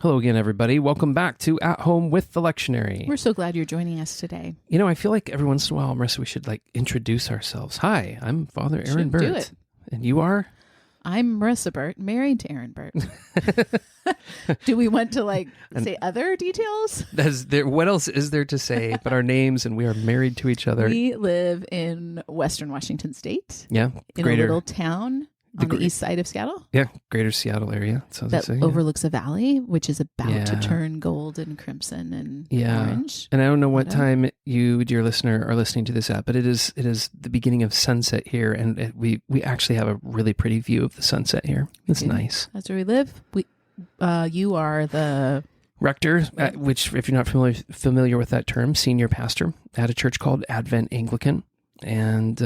Hello again, everybody. Welcome back to At Home with the Lectionary. We're so glad you're joining us today. You know, I feel like every once in a while, Marissa, we should introduce ourselves. Hi, I'm Father Aaron Burt. Do it. And you are? I'm Marissa Burt, married to Aaron Burt. Do we want to say other details? What else is there to say but our names, and we are married to each other? We live in Western Washington State. Yeah. In a little town on the east side of Seattle. Yeah, greater Seattle area. That overlooks a valley, which is about to turn gold and crimson and orange. And I don't know what time you, dear listener, are listening to this at, but it is the beginning of sunset here, and we actually have a really pretty view of the sunset here. It's nice. That's where we live. You are the rector, which, if you're not familiar with that term, senior pastor at a church called Advent Anglican. And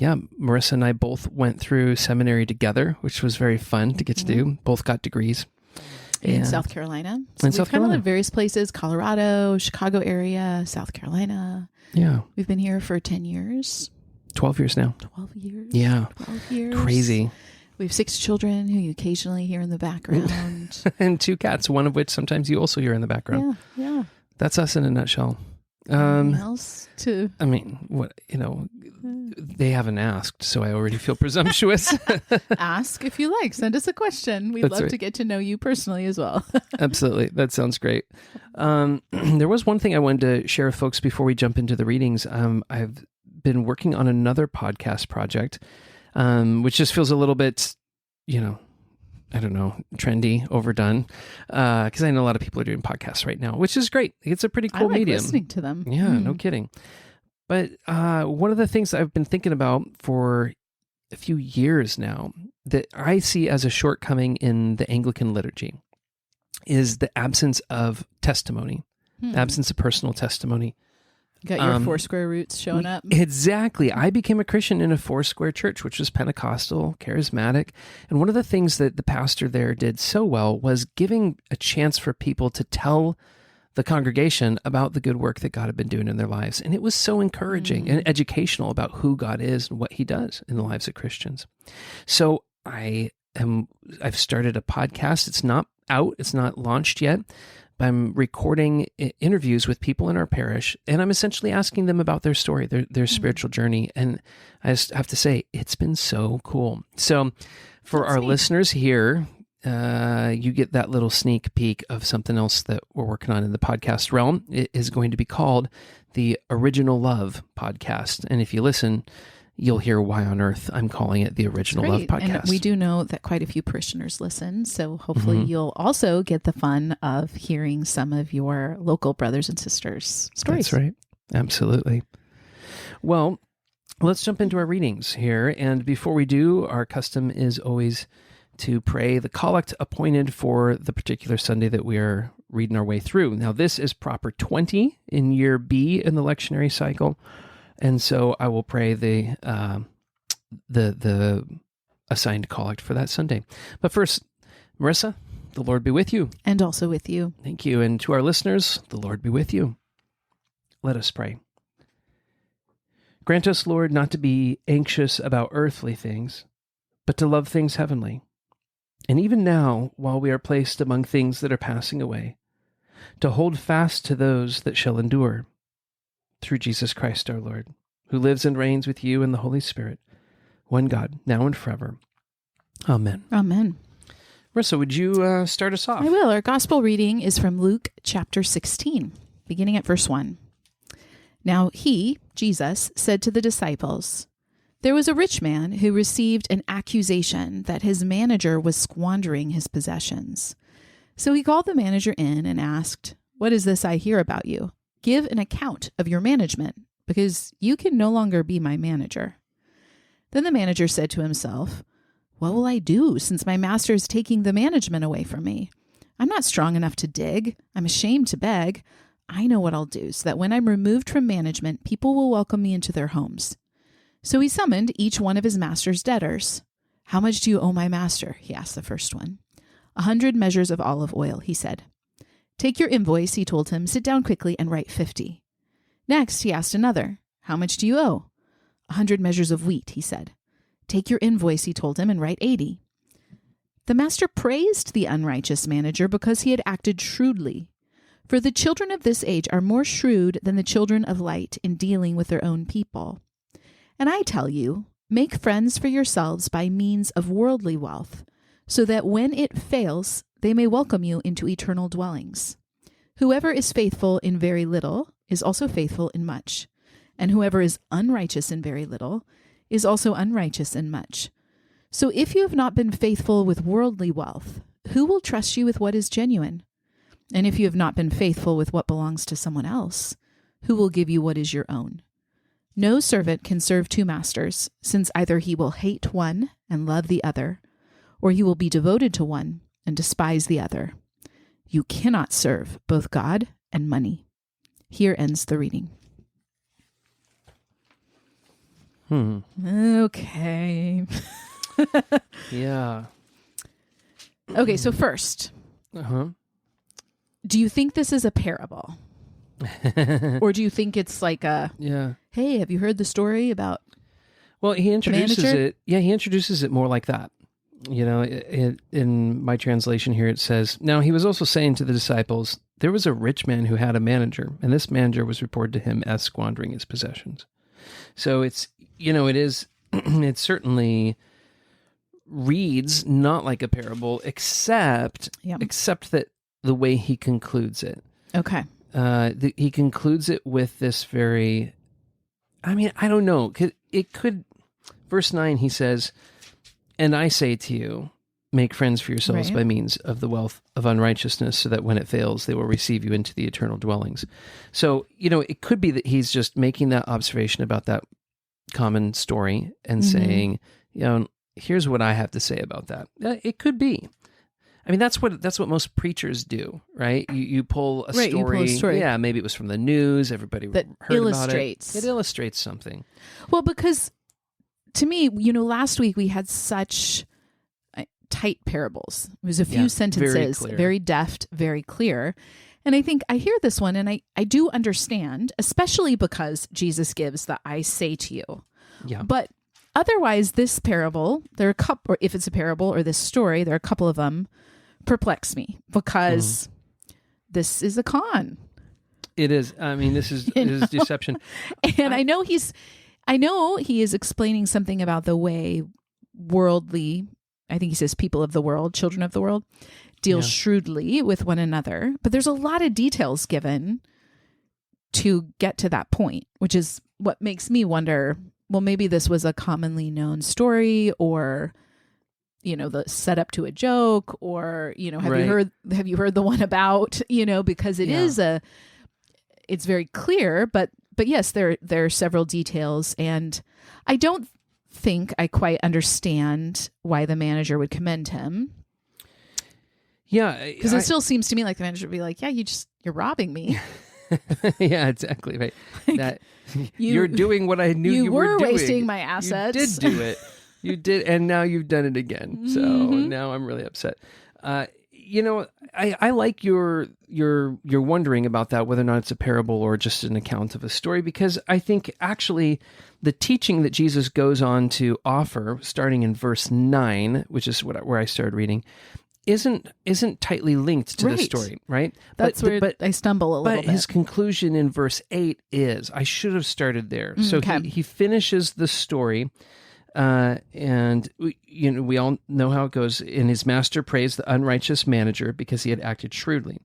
Marissa and I both went through seminary together, which was very fun to get to do. Both got degrees. In South Carolina. So we've kind of lived various places, Colorado, Chicago area, South Carolina. Yeah. We've been here for 10 years. 12 years now. 12 years. Yeah. 12 years. Crazy. We have 6 children who you occasionally hear in the background. And 2 cats, one of which sometimes you also hear in the background. Yeah. That's us in a nutshell. Else to... I mean, they haven't asked, so I already feel presumptuous. Ask if you like. Send us a question. We'd love to get to know you personally as well. Absolutely. That sounds great. There was one thing I wanted to share with folks before we jump into the readings. I've been working on another podcast project, which just feels a little bit, I don't know, trendy, overdone, because I know a lot of people are doing podcasts right now, which is great. It's a pretty cool medium. Listening to them. Yeah, no kidding. But one of the things I've been thinking about for a few years now that I see as a shortcoming in the Anglican liturgy is the absence of testimony, absence of personal testimony. Got your Foursquare roots showing up. Exactly. I became a Christian in a Foursquare church, which was Pentecostal, charismatic. And one of the things that the pastor there did so well was giving a chance for people to tell the congregation about the good work that God had been doing in their lives. And it was so encouraging and educational about who God is and what he does in the lives of Christians. So I've started a podcast. It's not out. It's not launched yet. I'm recording interviews with people in our parish, and I'm essentially asking them about their story, their spiritual journey. And I just have to say, it's been so cool. So for our listeners here, you get that little sneak peek of something else that we're working on in the podcast realm. It is going to be called the Original Love Podcast. And if you listen, you'll hear why on earth I'm calling it the Original Love Podcast. And we do know that quite a few parishioners listen, so hopefully you'll also get the fun of hearing some of your local brothers and sisters' stories. That's right. Absolutely. Well, let's jump into our readings here. And before we do, our custom is always to pray the collect appointed for the particular Sunday that we are reading our way through. Now, this is proper 20 in year B in the lectionary cycle. And so I will pray the assigned collect for that Sunday. But first, Marissa, the Lord be with you. And also with you. Thank you. And to our listeners, the Lord be with you. Let us pray. Grant us, Lord, not to be anxious about earthly things, but to love things heavenly. And even now, while we are placed among things that are passing away, to hold fast to those that shall endure. Through Jesus Christ our Lord, who lives and reigns with you in the Holy Spirit, one God, now and forever. Amen. Amen. Marissa, would you start us off? I will. Our gospel reading is from Luke chapter 16, beginning at verse 1. Now he, Jesus, said to the disciples, "There was a rich man who received an accusation that his manager was squandering his possessions. So he called the manager in and asked, 'What is this I hear about you? Give an account of your management, because you can no longer be my manager.' Then the manager said to himself, 'What will I do since my master is taking the management away from me? I'm not strong enough to dig. I'm ashamed to beg. I know what I'll do so that when I'm removed from management, people will welcome me into their homes.' So he summoned each one of his master's debtors. 'How much do you owe my master?' he asked the first one. 100 measures of olive oil,' he said. 'Take your invoice,' he told him. 'Sit down quickly and write 50. Next, he asked another, 'How much do you owe?' 100 measures of wheat,' he said. 'Take your invoice,' he told him, 'and write 80. The master praised the unrighteous manager because he had acted shrewdly. For the children of this age are more shrewd than the children of light in dealing with their own people. And I tell you, make friends for yourselves by means of worldly wealth, so that when it fails, they may welcome you into eternal dwellings. Whoever is faithful in very little is also faithful in much, and whoever is unrighteous in very little is also unrighteous in much. So if you have not been faithful with worldly wealth, who will trust you with what is genuine? And if you have not been faithful with what belongs to someone else, who will give you what is your own? No servant can serve two masters, since either he will hate one and love the other, or he will be devoted to one and despise the other. You cannot serve both God and money. Here ends the reading. Okay. Yeah. Okay, so first, do you think this is a parable? Or do you think it's like hey, have you heard the story about Well, he introduces manager? it. Yeah, he introduces it more like that. You know, in my translation here, it says, "Now he was also saying to the disciples, there was a rich man who had a manager, and this manager was reported to him as squandering his possessions." So it's, you know, it is, it certainly reads not like a parable, except that the way he concludes it. Okay. He concludes it with this very, I mean, I don't know. It could, verse 9, he says, "And I say to you, make friends for yourselves by means of the wealth of unrighteousness, so that when it fails, they will receive you into the eternal dwellings." So, you know, it could be that he's just making that observation about that common story and saying, you know, here's what I have to say about that. It could be. I mean, that's what most preachers do, right? You pull a story. You pull a story. Yeah, maybe it was from the news. Everybody That heard illustrates. about it. It illustrates something. Well, because to me, you know, last week we had such tight parables. It was a few sentences, very deft, very clear. And I think I hear this one and I do understand, especially because Jesus gives the "I say to you." Yeah. But otherwise, this parable, there are a couple, or if it's a parable or this story, there are a couple of them perplex me because this is a con. It is. I mean, this is deception. And I know he is explaining something about the way worldly, I think he says people of the world, children of the world, deal shrewdly with one another. But there's a lot of details given to get to that point, which is what makes me wonder, well, maybe this was a commonly known story, or, you know, the setup to a joke, or, you know, have you heard the one about, you know, because it is it's very clear, but yes, there are several details, and I don't think I quite understand why the manager would commend him. Yeah, because it still seems to me like the manager would be like, "Yeah, you're robbing me." Yeah, exactly right. That you're doing what I knew you were doing. Wasting my assets. You did do it. You did, and now you've done it again. So now I'm really upset. You know, I like your wondering about that, whether or not it's a parable or just an account of a story, because I think actually the teaching that Jesus goes on to offer, starting in verse 9, which is where I started reading, isn't tightly linked to the story, right? That's where I stumble a little bit. But his conclusion in verse 8 is, I should have started there. So he finishes the story, and we all know how it goes. And his master praised the unrighteous manager because he had acted shrewdly.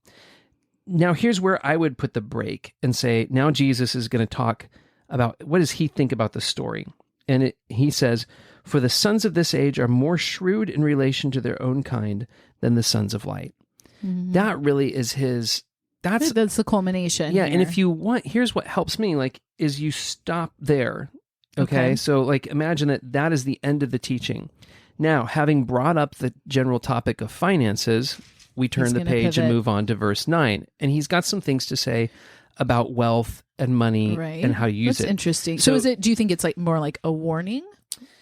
Now here's where I would put the break and say, now Jesus is going to talk about what does he think about the story. And he says, "For the sons of this age are more shrewd in relation to their own kind than the sons of light." Mm-hmm. That really is his. That's the culmination. Yeah, here. and if you want, here's what helps me. Is you stop there. Okay, so imagine that is the end of the teaching. Now, having brought up the general topic of finances, we turn the page and move on to verse 9, and he's got some things to say about wealth and money and how to use it. That's interesting. So do you think it's more like a warning?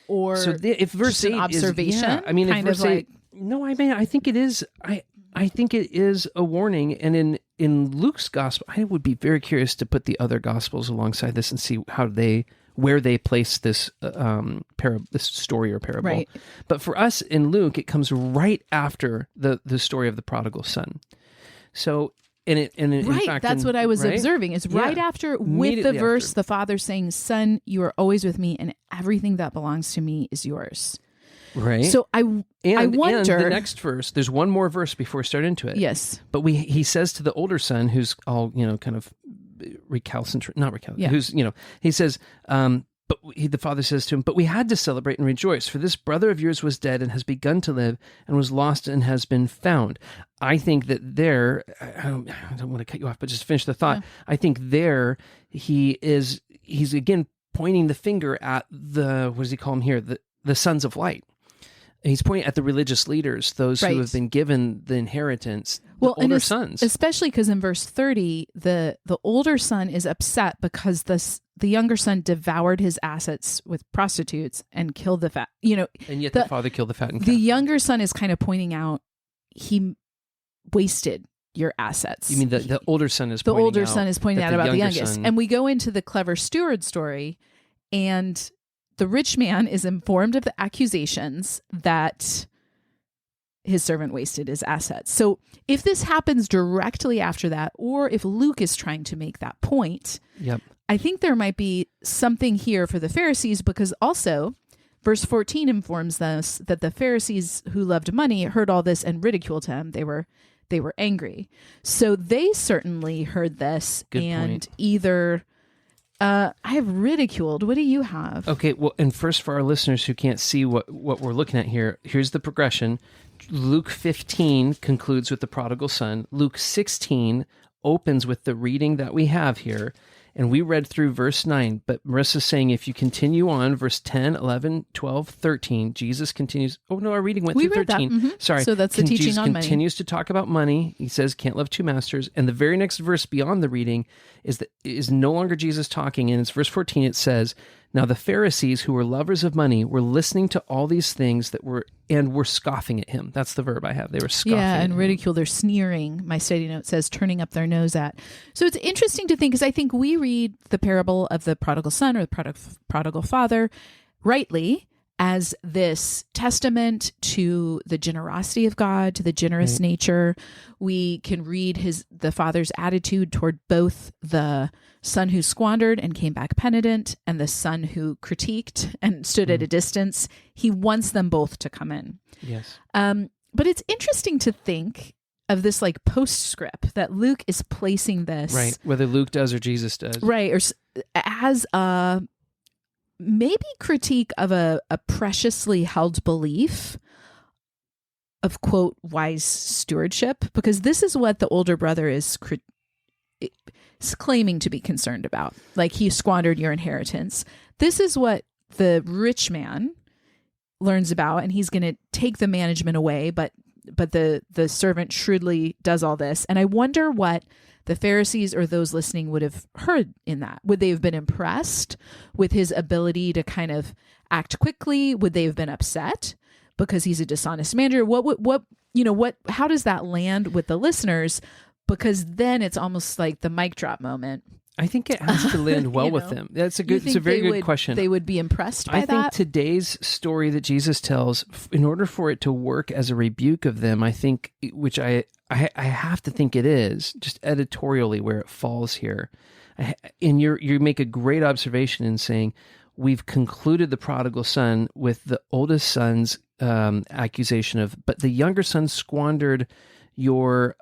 Or if verse 8 an observation, I mean, if verse 8, no, I mean, I think it is. I think it is a warning, and in Luke's gospel, I would be very curious to put the other gospels alongside this and see how they where they place this this story or parable. Right. But for us in Luke, it comes right after the story of the prodigal son. So, in fact, that's what I was right? observing. It's right after, with the Immediately verse, after. the father saying, "Son, you are always with me, and everything that belongs to me is yours." Right. So I and wonder. the next verse. There's one more verse before we start into it. Yes. But he says to the older son, who's all kind of recalcitrant, not recalcitrant. Yeah. Who's he says, the father says to him, "But we had to celebrate and rejoice, for this brother of yours was dead and has begun to live, and was lost and has been found." I think that I don't want to cut you off, but just finish the thought. Yeah. I think there he's again pointing the finger at what does he call them here? The sons of light. He's pointing at the religious leaders, those who have been given the inheritance, the older sons. Especially because in verse 30, the older son is upset because the younger son devoured his assets with prostitutes and killed the fat. And yet the father killed the fattened calf. The younger son is kind of pointing out he wasted your assets. You mean the older son is the pointing older out son is pointing that out the about the younger youngest. son- And we go into the clever steward story, and the rich man is informed of the accusations that his servant wasted his assets. So if this happens directly after that, or if Luke is trying to make that point, Yep. I think there might be something here for the Pharisees, because also verse 14 informs us that the Pharisees who loved money heard all this and ridiculed him. They were angry. So they certainly heard this. Good and point. either I have ridiculed. What do you have? Okay, well, and first for our listeners who can't see what we're looking at here, here's the progression. Luke 15 concludes with the prodigal son. Luke 16 opens with the reading that we have here, and we read through verse 9, but Marissa's saying if you continue on, verse 10, 11, 12, 13, Jesus continues. Oh, no, our reading went We through read that. 13. Mhm. Sorry. So that's the teaching Jesus on money. continues to talk about money. He says, can't love two masters. And the very next verse beyond the reading is no longer Jesus talking, and it's verse 14. It says, "Now the Pharisees, who were lovers of money, were listening to all these things were scoffing at him." That's the verb I have. They were scoffing. Yeah, at and him. ridicule. They're sneering. My study note says turning up their nose at. So it's interesting to think, because I think we read the parable of the prodigal son or the prodigal father rightly as this testament to the generosity of God, to the generous nature. We can read the father's attitude toward both the son who squandered and came back penitent and the son who critiqued and stood at a distance. He wants them both to come in. Yes. But it's interesting to think of this like postscript that Luke is placing this. Right. Whether Luke does or Jesus does. Right. Or as a maybe critique of a preciously held belief of, quote, wise stewardship, because this is what the older brother is claiming to be concerned about. Like, he squandered your inheritance. This is what the rich man learns about, and he's going to take the management away, but the servant shrewdly does all this. And I wonder what the Pharisees or those listening would have heard in that. Would they have been impressed with his ability to kind of act quickly? Would they have been upset because he's a dishonest manager? How does that land with the listeners? Because then it's almost like the mic drop moment. I think it has to land well with them. It's a very good question. They would be impressed by that? I think today's story that Jesus tells, in order for it to work as a rebuke of them, I think, which I have to think it is, just editorially where it falls here. And you make a great observation in saying, we've concluded the prodigal son with the oldest son's accusation of, but the younger son squandered your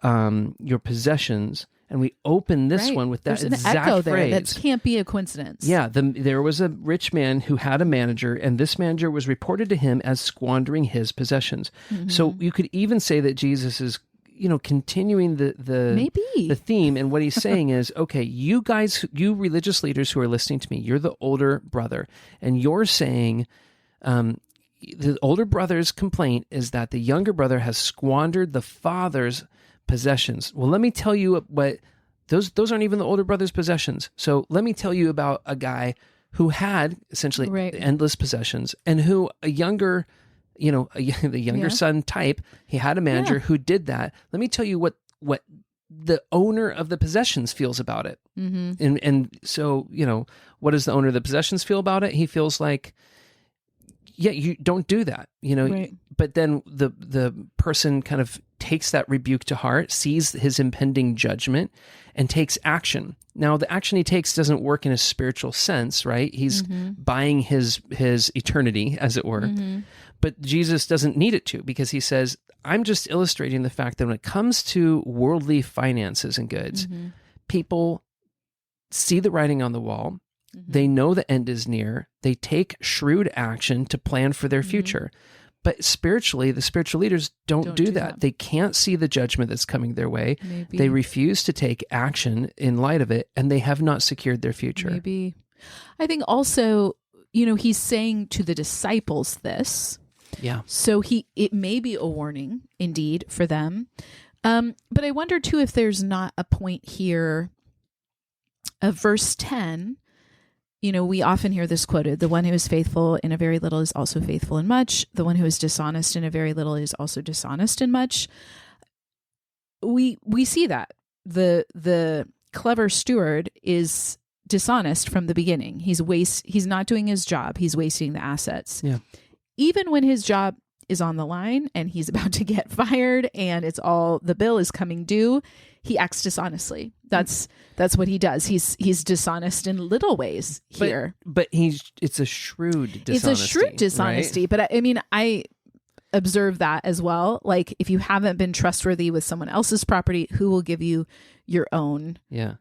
possessions. And we open this one with that There's exact an echo phrase. there. That can't be a coincidence. Yeah, there was a rich man who had a manager, and this manager was reported to him as squandering his possessions. Mm-hmm. So you could even say that Jesus is, continuing the theme, and what he's saying is, okay, you guys, you religious leaders who are listening to me, you're the older brother, and you're saying, the older brother's complaint is that the younger brother has squandered the father's possessions. Well, let me tell you what those aren't even the older brother's possessions. So let me tell you about a guy who had essentially endless possessions, and who the younger son type, he had a manager who did that. Let me tell you what the owner of the possessions feels about it. Mm-hmm. And so, what does the owner of the possessions feel about it? He feels like, yeah, you don't do that, Right. But then the person kind of takes that rebuke to heart, sees his impending judgment, and takes action. Now, the action he takes doesn't work in a spiritual sense, right? He's buying his eternity, as it were. Mm-hmm. But Jesus doesn't need it to, because he says, I'm just illustrating the fact that when it comes to worldly finances and goods, people see the writing on the wall. They know the end is near. They take shrewd action to plan for their future. But spiritually, the spiritual leaders don't do that. They can't see the judgment that's coming their way. Maybe. They refuse to take action in light of it, and they have not secured their future. Maybe. I think also, he's saying to the disciples this. Yeah. So it may be a warning indeed for them. But I wonder too if there's not a point here of verse 10. We often hear this quoted: the one who is faithful in a very little is also faithful in much. The one who is dishonest in a very little is also dishonest in much. We see that the clever steward is dishonest from the beginning. He's not doing his job. He's wasting the assets. Yeah. Even when his job is on the line and he's about to get fired and the bill is coming due, he acts dishonestly. That's what he does. He's dishonest in little ways here. But it's a shrewd dishonesty. It's a shrewd dishonesty. Right? But I observe that as well. Like, if you haven't been trustworthy with someone else's property, who will give you your own? Yeah.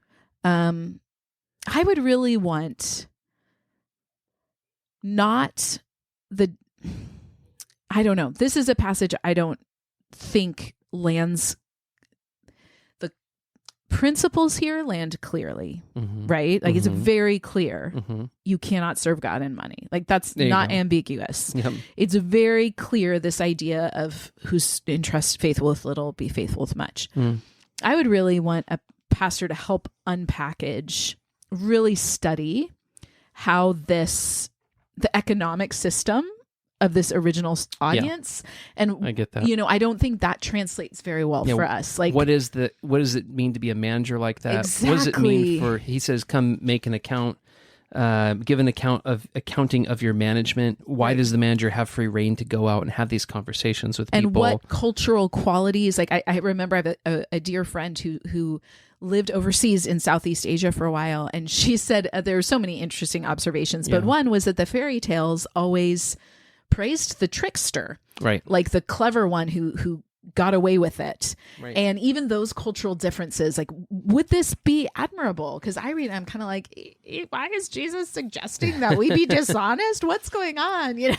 I would really want I don't know. This is a passage I don't think lands. The principles here land clearly, right? Like, it's very clear. You cannot serve God and money. Like, that's not ambiguous. Yep. It's very clear, this idea of who's entrust faithful with little, be faithful with much. I would really want a pastor to help unpackage, really study how the economic system of this original audience. And I get that. I don't think that translates very well for us. Like, what does it mean to be a manager like that? Exactly. What does it mean he says, come make an account, give an accounting of your management. Why does the manager have free reign to go out and have these conversations with people? And what cultural qualities? Like, I remember I have a dear friend who lived overseas in Southeast Asia for a while. And she said there were so many interesting observations, but one was that the fairy tales always praised the trickster, right? Like the clever one who got away with it. Right. And even those cultural differences, like, would this be admirable? Because I read, I'm kind of like, why is Jesus suggesting that we be dishonest? What's going on? We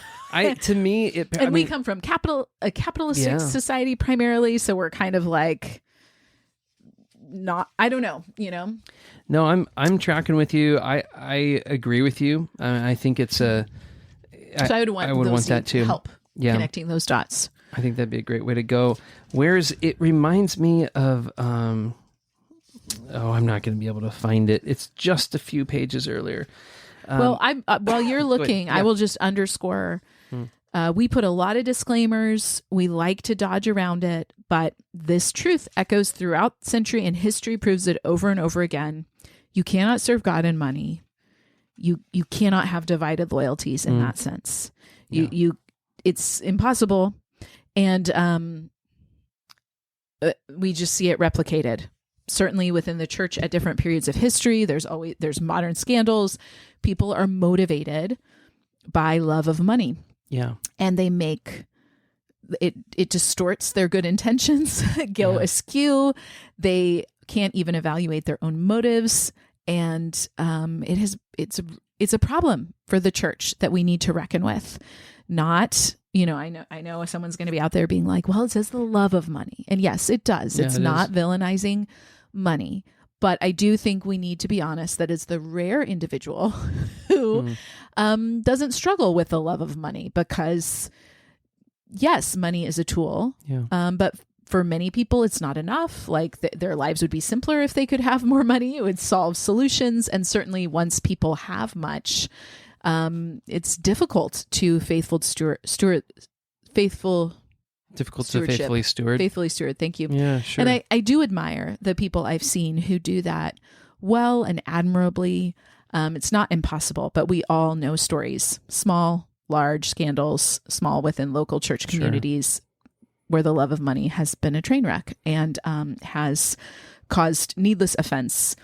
come from a capitalistic society primarily, so we're kind of like, not, I don't know, No, I'm tracking with you. I agree with you. I think it's so I would want that too. Help connecting those dots. I think that'd be a great way to go. It reminds me of, I'm not going to be able to find it. It's just a few pages earlier. Well, while you're looking, I will just underscore, we put a lot of disclaimers. We like to dodge around it, but this truth echoes throughout century, and history proves it over and over again. You cannot serve God and money. You cannot have divided loyalties in that sense. It's impossible. And we just see it replicated. Certainly within the church at different periods of history, there's modern scandals. People are motivated by love of money. Yeah. And they make it distorts their good intentions, go askew. They can't even evaluate their own motives. And it's a problem for the church that we need to reckon with. Not, I know someone's going to be out there being like, well, it says the love of money. And yes, it does. It's not villainizing money. But I do think we need to be honest that it's the rare individual who doesn't struggle with the love of money, because yes, money is a tool. Yeah. But for many people, it's not enough. Like their lives would be simpler if they could have more money. It would solve solutions. And certainly once people have much, it's difficult to faithfully Difficult to stewardship. faithfully steward. Thank you. Yeah, sure. And I do admire the people I've seen who do that well and admirably. It's not impossible, but we all know stories, small, large scandals, small within local church communities, where the love of money has been a train wreck and has caused needless offense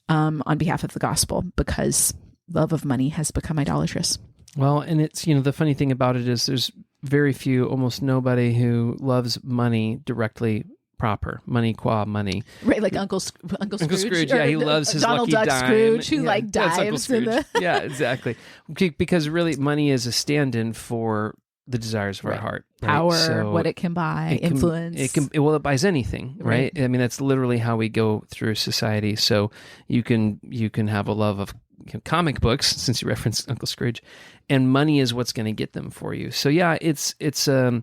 on behalf of the gospel because love of money has become idolatrous. Well, and it's, the funny thing about it is there's very few, almost nobody who loves money directly proper. Money qua money. Right, like Uncle Scrooge. Yeah, he loves his Donald lucky Duck dime. Scrooge, who That's Uncle dives in Scrooge. the... Yeah, exactly. Because really money is a stand-in for the desires of our heart. Right? Power, So what it can buy, influence. It buys anything, right? I mean, that's literally how we go through society. So you can have a love of comic books, since you referenced Uncle Scrooge, and money is what's going to get them for you. So yeah, it's a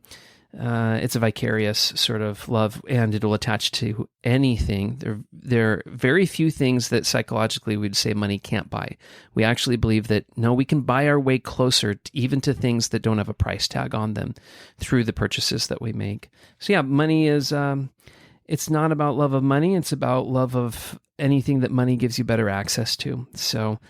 vicarious sort of love, and it'll attach to anything. There are very few things that psychologically we'd say money can't buy. We actually believe that, no, we can buy our way closer even to things that don't have a price tag on them through the purchases that we make. So yeah, money is, it's not about love of money. It's about love of anything that money gives you better access to. So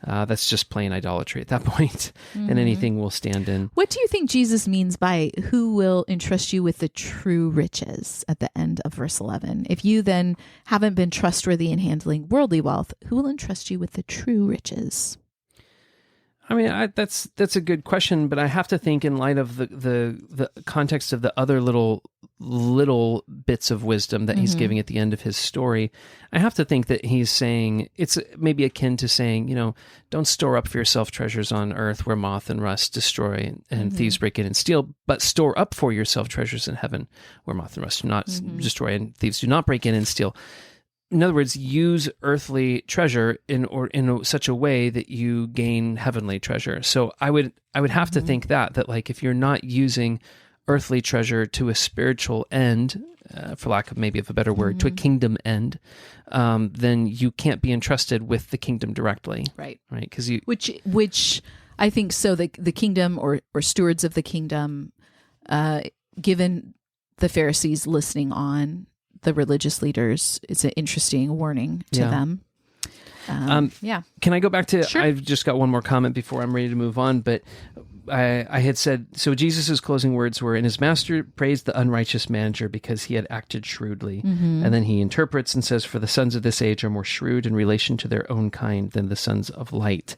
that's just plain idolatry at that point, and anything will stand in. What do you think Jesus means by who will entrust you with the true riches at the end of verse 11? If you then haven't been trustworthy in handling worldly wealth, who will entrust you with the true riches? I mean, that's a good question, but I have to think in light of the context of the other little bits of wisdom that he's giving at the end of his story. I have to think that he's saying, it's maybe akin to saying, don't store up for yourself treasures on earth where moth and rust destroy and thieves break in and steal, but store up for yourself treasures in heaven where moth and rust do not destroy and thieves do not break in and steal. In other words, use earthly treasure in such a way that you gain heavenly treasure. So I would have to think that like if you're not using earthly treasure to a spiritual end, for lack of maybe of a better word, to a kingdom end, then you can't be entrusted with the kingdom directly. Right. Because which I think so. The kingdom or stewards of the kingdom, given the Pharisees listening on the religious leaders, it's an interesting warning to them. Can I go back to, Sure. I've just got one more comment before I'm ready to move on, but I had said, so Jesus' closing words were, and his master praised the unrighteous manager because he had acted shrewdly. And then he interprets and says, for the sons of this age are more shrewd in relation to their own kind than the sons of light.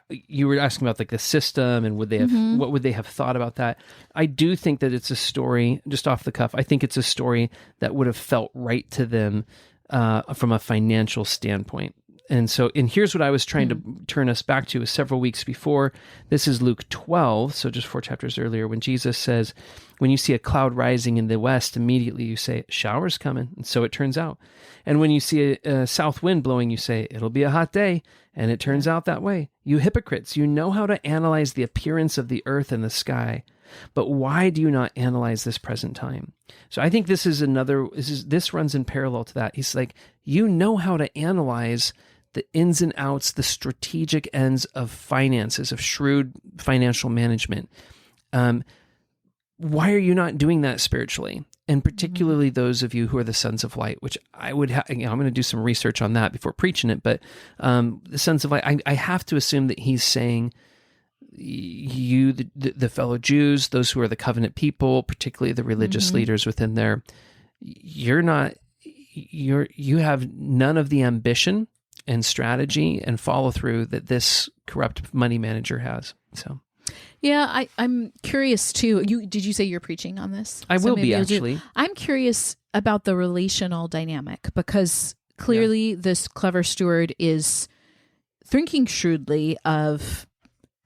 You were asking about like the system and would they have what would they have thought about that? I do think that it's a story, just off the cuff, I think it's a story that would have felt right to them from a financial standpoint. And here's what I was trying to turn us back to is several weeks before. This is Luke 12, so just 4 chapters earlier, when Jesus says, when you see a cloud rising in the west, immediately you say, shower's coming. And so it turns out. And when you see a south wind blowing, you say, it'll be a hot day. And it turns out that way. You hypocrites, you know how to analyze the appearance of the earth and the sky, but why do you not analyze this present time? So I think this runs in parallel to that. He's like, you know how to analyze the ins and outs, the strategic ends of finances, of shrewd financial management. Why are you not doing that spiritually? And particularly those of you who are the sons of light, which I would I'm going to do some research on that before preaching it, but the sons of light, I have to assume that he's saying you, the fellow Jews, those who are the covenant people, particularly the religious leaders within there, you have none of the ambition and strategy and follow through that this corrupt money manager has. So. Yeah, I'm curious too. Did you say you're preaching on this? I will be, actually. I'm curious about the relational dynamic because clearly this clever steward is thinking shrewdly of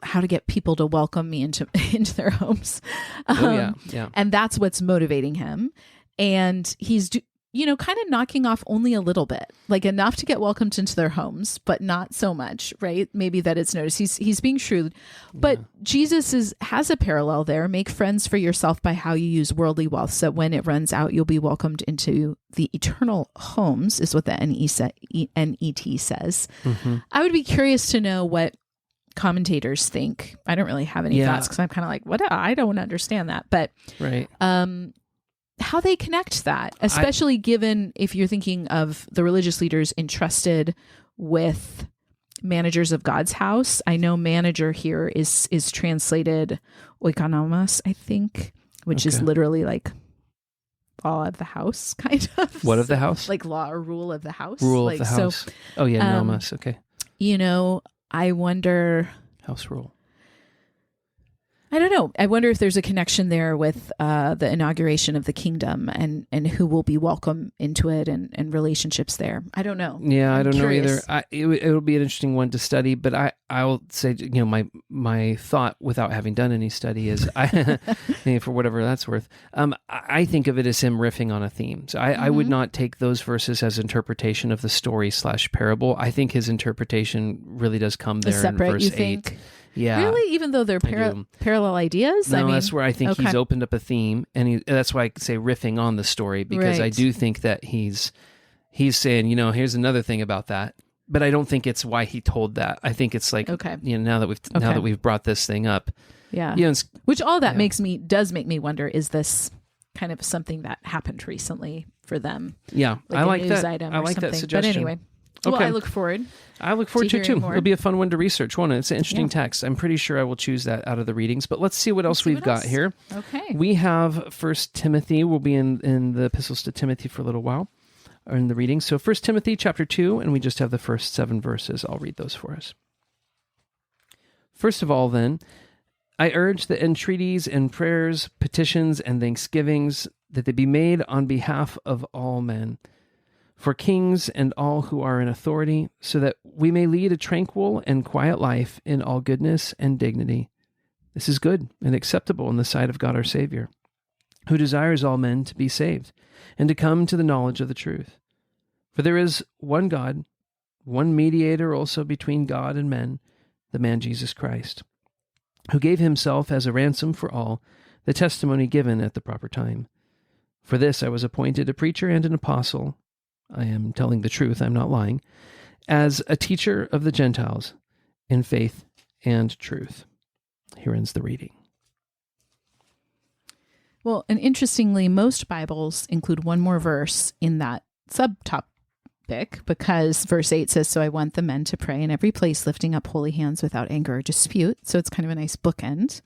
how to get people to welcome me into their homes. And that's what's motivating him. And he's kind of knocking off only a little bit, like enough to get welcomed into their homes, but not so much, right? Maybe that it's noticed. He's being shrewd, but Jesus has a parallel there. Make friends for yourself by how you use worldly wealth, so when it runs out, you'll be welcomed into the eternal homes, is what the NET says. I would be curious to know what commentators think. I don't really have any thoughts because I'm kind of like, what? I don't understand that. But right. How they connect that, especially given if you're thinking of the religious leaders entrusted with managers of God's house. I know manager here is translated oikonomos, I think, which is literally like law of the house, kind of. What of the house? Like law or rule of the house. Rule of the house. So, oh yeah, nomos. Okay. I wonder. House rule. I don't know. I wonder if there's a connection there with the inauguration of the kingdom and who will be welcome into it and relationships there. I don't know. Yeah, I don't know either. It'll be an interesting one to study, but I'll say, my thought without having done any study is, for whatever that's worth, I think of it as him riffing on a theme. So I would not take those verses as interpretation of the story / parable. I think his interpretation really does come there in verse 8. Yeah. Really? Even though they're parallel ideas? No, that's where I think he's opened up a theme, and that's why I say riffing on the story, because I do think that he's saying, here's another thing about that, but I don't think it's why he told that. I think it's like, now that we've brought this thing up, which all that does make me wonder: is this kind of something that happened recently for them? Yeah, like I like that. I like that suggestion. But anyway. Okay. Well, I look forward to it too. It'll be a fun one to research, won't it? It's an interesting text. I'm pretty sure I will choose that out of the readings. But let's see what else we've got here. Okay. We have 1 Timothy. We'll be in the epistles to Timothy for a little while, or in the readings. So 1 Timothy chapter 2, and we just have the first 7 verses. I'll read those for us. First of all, then, I urge that entreaties and prayers, petitions and thanksgivings, that they be made on behalf of all men, for kings and all who are in authority, so that we may lead a tranquil and quiet life in all goodness and dignity. This is good and acceptable in the sight of God our Savior, who desires all men to be saved and to come to the knowledge of the truth. For there is one God, one mediator also between God and men, the man Jesus Christ, who gave himself as a ransom for all, the testimony given at the proper time. For this I was appointed a preacher and an apostle. I am telling the truth, I'm not lying, as a teacher of the Gentiles in faith and truth. Here ends the reading. Well, and interestingly, most Bibles include one more verse in that subtopic, because verse 8 says, so I want the men to pray in every place, lifting up holy hands without anger or dispute. So it's kind of a nice bookend.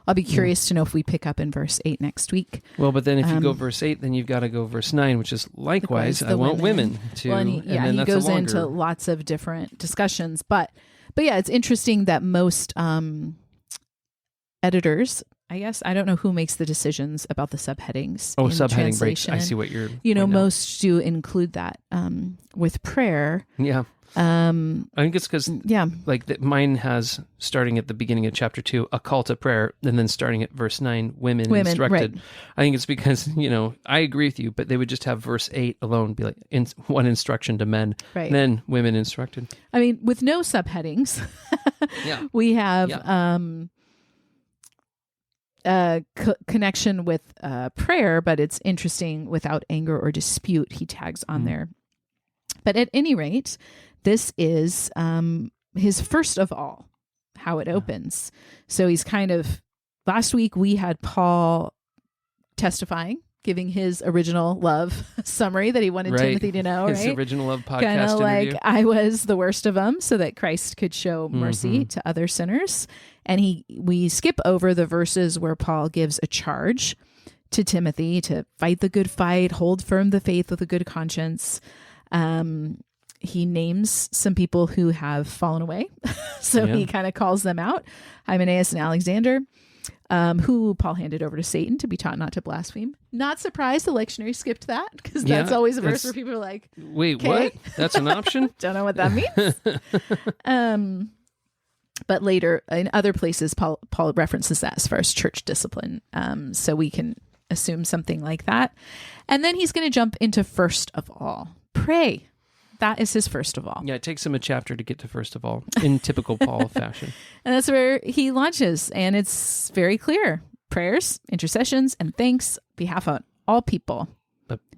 I'll be curious to know if we pick up in verse 8 next week. Well, but then if you go verse 8, then you've got to go verse 9, which is likewise I want women to. Well, he goes into lots of different discussions. But yeah, it's interesting that most editors, I guess, I don't know who makes the decisions about the subheadings. Oh, subheading breaks. I see what you're. Most do include that with prayer. Yeah. I think it's because mine has, starting at the beginning of chapter 2, a call to prayer, and then starting at verse 9, women instructed. Right. I think it's because, I agree with you, but they would just have verse 8 alone be like one instruction to men, right. Then women instructed. I mean, with no subheadings, we have connection with prayer, but it's interesting, without anger or dispute, he tags on there. But at any rate, this is his first of all, how it opens. So he's last week we had Paul testifying, giving his original love summary that he wanted Timothy to know, his original love podcast kind of interview. Like, I was the worst of them so that Christ could show mercy to other sinners. And we skip over the verses where Paul gives a charge to Timothy to fight the good fight, hold firm the faith with a good conscience. He names some people who have fallen away. So he kind of calls them out, Hymenaeus and Alexander, who Paul handed over to Satan to be taught not to blaspheme. Not surprised the lectionary skipped that, because that's always a verse where people are like, wait, what? That's an option? Don't know what that means. But later, in other places, Paul references that as far as church discipline. So we can assume something like that. And then he's going to jump into first of all. Pray. That is his first of all. Yeah, it takes him a chapter to get to first of all, in typical Paul fashion. And that's where he launches, and it's very clear. Prayers, intercessions, and thanks behalf of all people.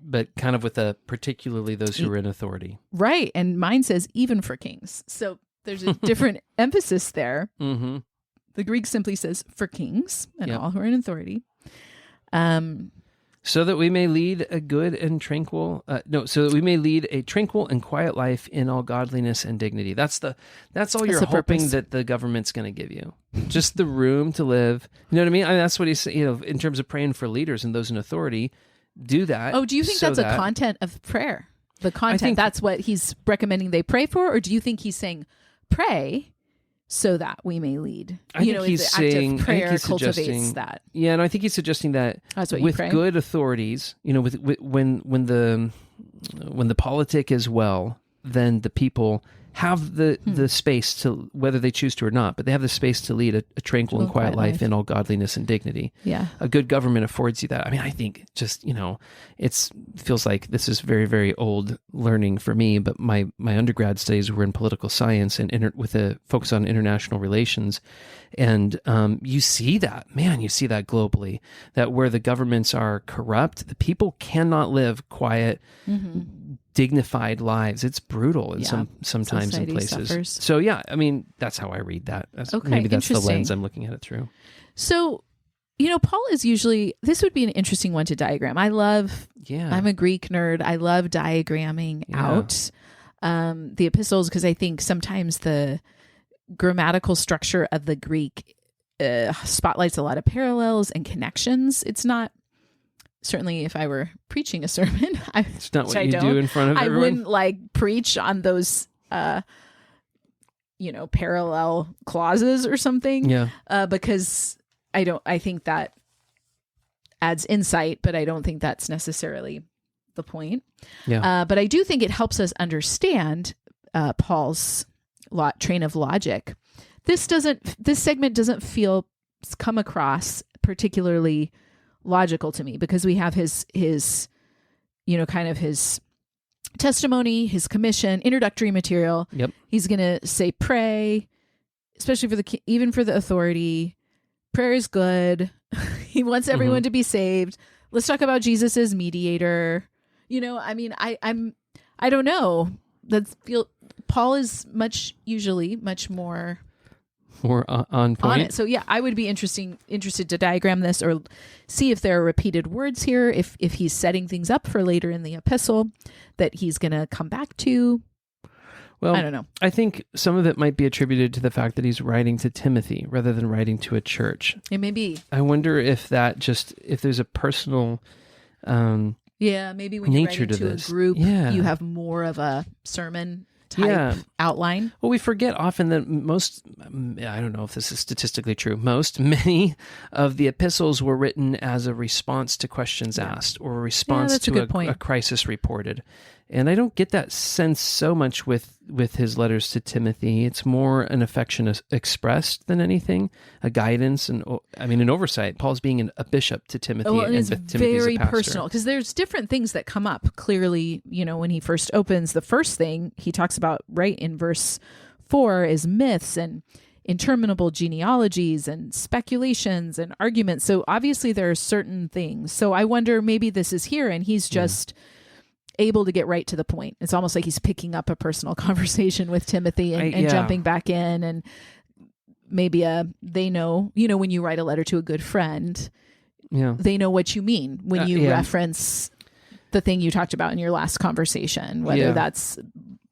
But kind of with particularly those who are in authority. Right, and mine says even for kings. So There's a different emphasis there. Mm-hmm. The Greek simply says for kings and all who are in authority. So that we may lead a good and tranquil, so that we may lead a tranquil and quiet life in all godliness and dignity. That's all you're hoping purpose. that the government's going to give you. Just the room to live. You know what I mean? That's what he's, in terms of praying for leaders and those in authority, do that. Oh, do you think that's a content of prayer? The content, that's what he's recommending they pray for? Or do you think he's saying pray so that we may lead? I think he's saying, active prayer cultivates that. Yeah, and I think he's suggesting that that's what with you pray. Good authorities, when the politic is well, then the people have the space to, whether they choose to or not, but they have the space to lead a tranquil and quiet life in all godliness and dignity. Yeah. A good government affords you that. I mean, I think just, it feels like this is very, very old learning for me, but my undergrad studies were in political science and with a focus on international relations. And you see that globally, that where the governments are corrupt, the people cannot live quiet, dignified lives. It's brutal in sometimes society in places. Suffers. So yeah, I mean, that's how I read that. Maybe that's the lens I'm looking at it through. So, Paul is usually, this would be an interesting one to diagram. I'm a Greek nerd. I love diagramming out the epistles because I think sometimes the grammatical structure of the Greek spotlights a lot of parallels and connections. It's not, certainly if I were preaching a sermon, it's not what you do in front of everyone. I wouldn't preach on those, parallel clauses or something. Yeah. Because I think that adds insight, but I don't think that's necessarily the point. Yeah. But I do think it helps us understand Paul's train of logic. This segment doesn't come across particularly logical to me because we have his kind of his testimony, his commission, introductory material. Yep. He's going to say pray, especially even for the authority. Prayer is good. He wants everyone to be saved. Let's talk about Jesus as mediator. I don't know. Paul is usually much more on point. On it. So yeah, I would be interested to diagram this or see if there are repeated words here, if he's setting things up for later in the epistle that he's going to come back to. Well, I don't know. I think some of it might be attributed to the fact that he's writing to Timothy rather than writing to a church. It may be. I wonder if there's a personal maybe when you're writing to a group, you have more of a sermon type outline. Well, we forget often that I don't know if this is statistically true, many of the epistles were written as a response to questions asked or a response to a crisis reported. And I don't get that sense so much with his letters to Timothy. It's more an affection expressed than anything, a guidance and an oversight. Paul's being a bishop to Timothy, and it's Timothy's very a pastor. Personal because there's different things that come up. Clearly, when he first opens, the first thing he talks about right in verse 4 is myths and interminable genealogies and speculations and arguments. So obviously there are certain things. So I wonder maybe this is here and he's just able to get right to the point. It's almost like he's picking up a personal conversation with Timothy and jumping back in, and maybe they know, when you write a letter to a good friend, they know what you mean when you reference the thing you talked about in your last conversation, whether that's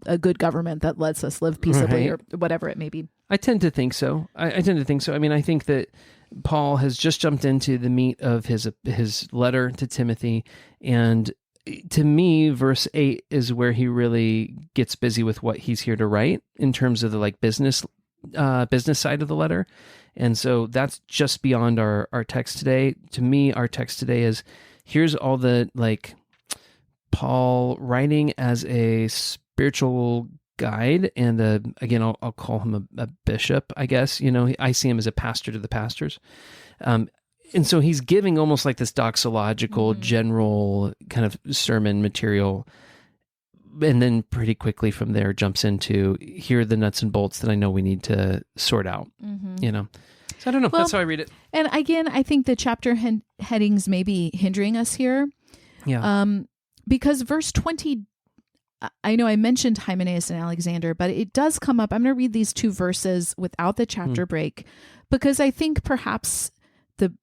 a good government that lets us live peaceably or whatever it may be. I tend to think so. I mean, I think that Paul has just jumped into the meat of his letter to Timothy, and to me, verse 8 is where he really gets busy with what he's here to write in terms of the business side of the letter. And so that's just beyond our text today. To me, our text today is, here's all the Paul writing as a spiritual guide, and again, I'll call him a bishop, I guess. I see him as a pastor to the pastors. And so he's giving almost like this doxological, general kind of sermon material. And then pretty quickly from there jumps into, here are the nuts and bolts that I know we need to sort out, So I don't know. That's how I read it. And again, I think the chapter headings may be hindering us here. Yeah. Because verse 20 I know I mentioned Hymenaeus and Alexander, but it does come up. I'm going to read these 2 verses without the chapter break, because I think perhaps the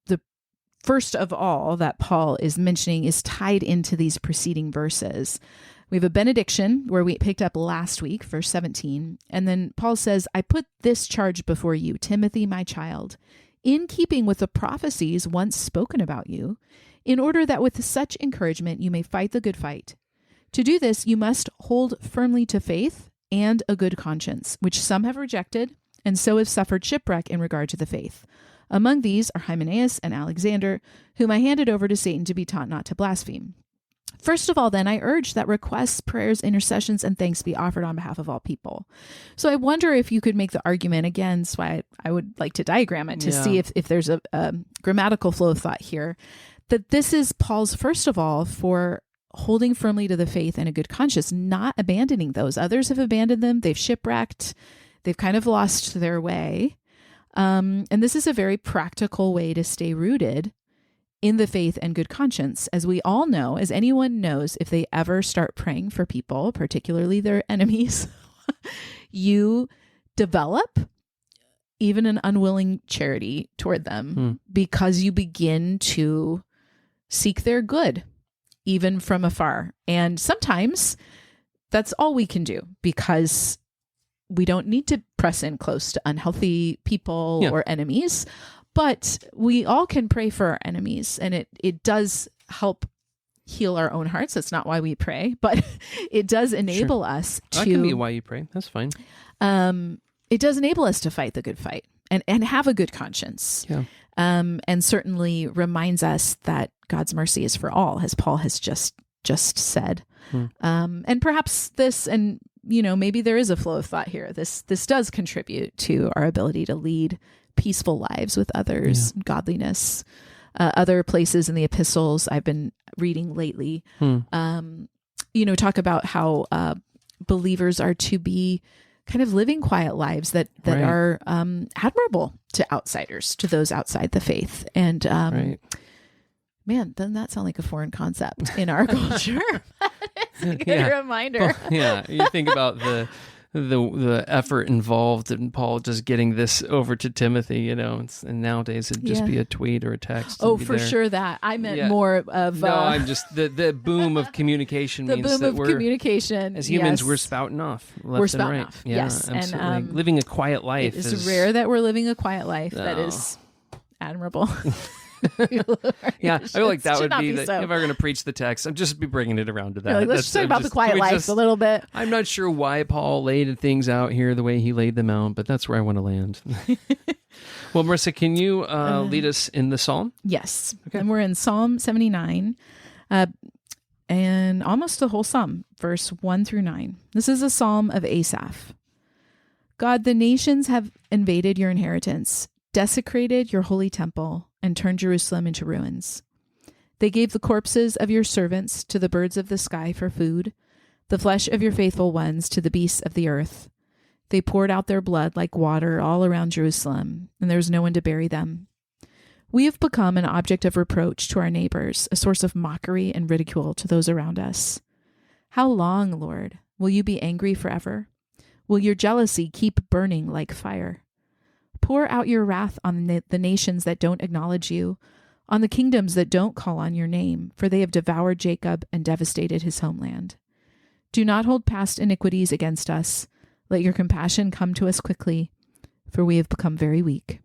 first of all that Paul is mentioning is tied into these preceding verses. We have a benediction where we picked up last week, verse 17. And then Paul says, I put this charge before you, Timothy, my child, in keeping with the prophecies once spoken about you, in order that with such encouragement you may fight the good fight. To do this, you must hold firmly to faith and a good conscience, which some have rejected, and so have suffered shipwreck in regard to the faith. Among these are Hymenaeus and Alexander, whom I handed over to Satan to be taught not to blaspheme. First of all, then, I urge that requests, prayers, intercessions, and thanks be offered on behalf of all people. So I wonder if you could make the argument, again, that's why I would like to diagram it to see if there's a grammatical flow of thought here, that this is Paul's, first of all, for holding firmly to the faith and a good conscience, not abandoning those. Others have abandoned them. They've shipwrecked. They've kind of lost their way. And this is a very practical way to stay rooted in the faith and good conscience. As we all know, as anyone knows, if they ever start praying for people, particularly their enemies, you develop even an unwilling charity toward them because you begin to seek their good, even from afar. And sometimes that's all we can do, because we don't need to press in close to unhealthy people or enemies. But we all can pray for our enemies, and it does help heal our own hearts. That's not why we pray, but it does enable us to... That can be why you pray. That's fine. It does enable us to fight the good fight and have a good conscience. Yeah. And certainly reminds us that God's mercy is for all, as Paul has just said. And perhaps this, and maybe there is a flow of thought here. This does contribute to our ability to lead peaceful lives with others, godliness. Other places in the epistles I've been reading lately, talk about how believers are to be kind of living quiet lives that are admirable to outsiders, to those outside the faith. And man, doesn't that sound like a foreign concept in our culture? It's a good reminder. Well, you think about the effort involved in Paul just getting this over to Timothy, and nowadays it'd just be a tweet or a text. Oh, for sure that. I meant more of... No, I'm just... The boom of communication means that communication, as humans, we're spouting off left and right. Off. Yeah, yes. Absolutely. And living a quiet life is rare that we're living a quiet life. That is admirable. I feel like that would be if I were going to preach the text, I'd just be bringing it around to that. Let's talk about the quiet life a little bit. I'm not sure why Paul laid things out here the way he laid them out, but that's where I want to land. Well, Marissa, can you lead us in the psalm? Yes. Okay. And we're in Psalm 79, and almost the whole psalm, verse 1 through 9. This is a psalm of Asaph. God, the nations have invaded your inheritance, desecrated your holy temple, and turned Jerusalem into ruins. They gave the corpses of your servants to the birds of the sky for food, the flesh of your faithful ones to the beasts of the earth. They poured out their blood like water all around Jerusalem, and there was no one to bury them. We have become an object of reproach to our neighbors, a source of mockery and ridicule to those around us. How long, Lord, will you be angry forever? Will your jealousy keep burning like fire? Pour out your wrath on the nations that don't acknowledge you, on the kingdoms that don't call on your name, for they have devoured Jacob and devastated his homeland. Do not hold past iniquities against us. Let your compassion come to us quickly, for we have become very weak.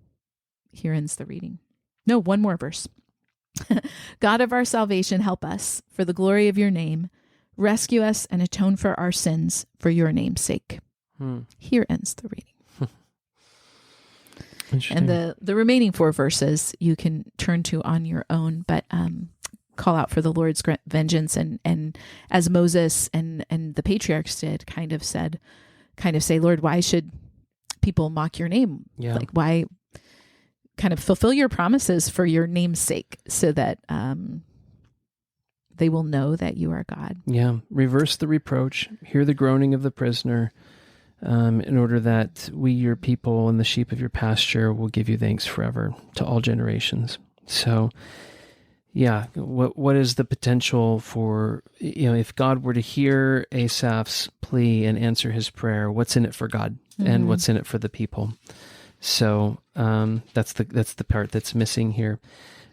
Here ends the reading. No, one more verse. God of our salvation, help us for the glory of your name. Rescue us and atone for our sins for your name's sake. Here ends the reading. And the remaining 4 verses you can turn to on your own, but call out for the Lord's vengeance, and as Moses and the patriarchs did, kind of say, Lord, why should people mock your name? Yeah. Like, why kind of fulfill your promises for your name's sake, so that they will know that you are God. Yeah. Reverse the reproach, hear the groaning of the prisoner, in order that we, your people, and the sheep of your pasture will give you thanks forever to all generations. So, Yeah. What is the potential for, if God were to hear Asaph's plea and answer his prayer, what's in it for God and what's in it for the people? So that's the part that's missing here.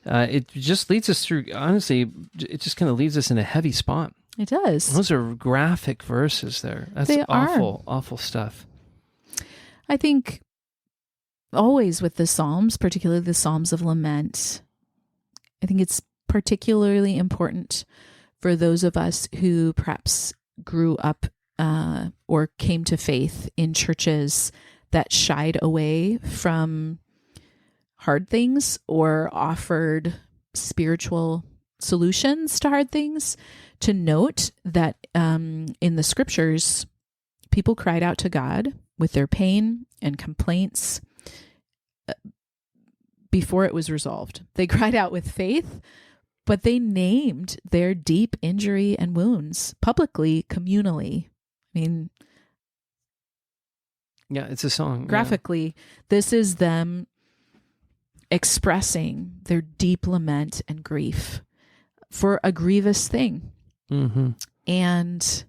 It just leads us through, honestly, it just kind of leaves us in a heavy spot. It does. Those are graphic verses there. That's awful stuff. I think always with the Psalms, particularly the Psalms of lament, I think it's particularly important for those of us who perhaps grew up or came to faith in churches that shied away from hard things or offered spiritual solutions to hard things, to note that in the scriptures, people cried out to God with their pain and complaints before it was resolved. They cried out with faith, but they named their deep injury and wounds publicly, communally. I mean, yeah, it's a song. Graphically, this is them expressing their deep lament and grief for a grievous thing. Mm-hmm. And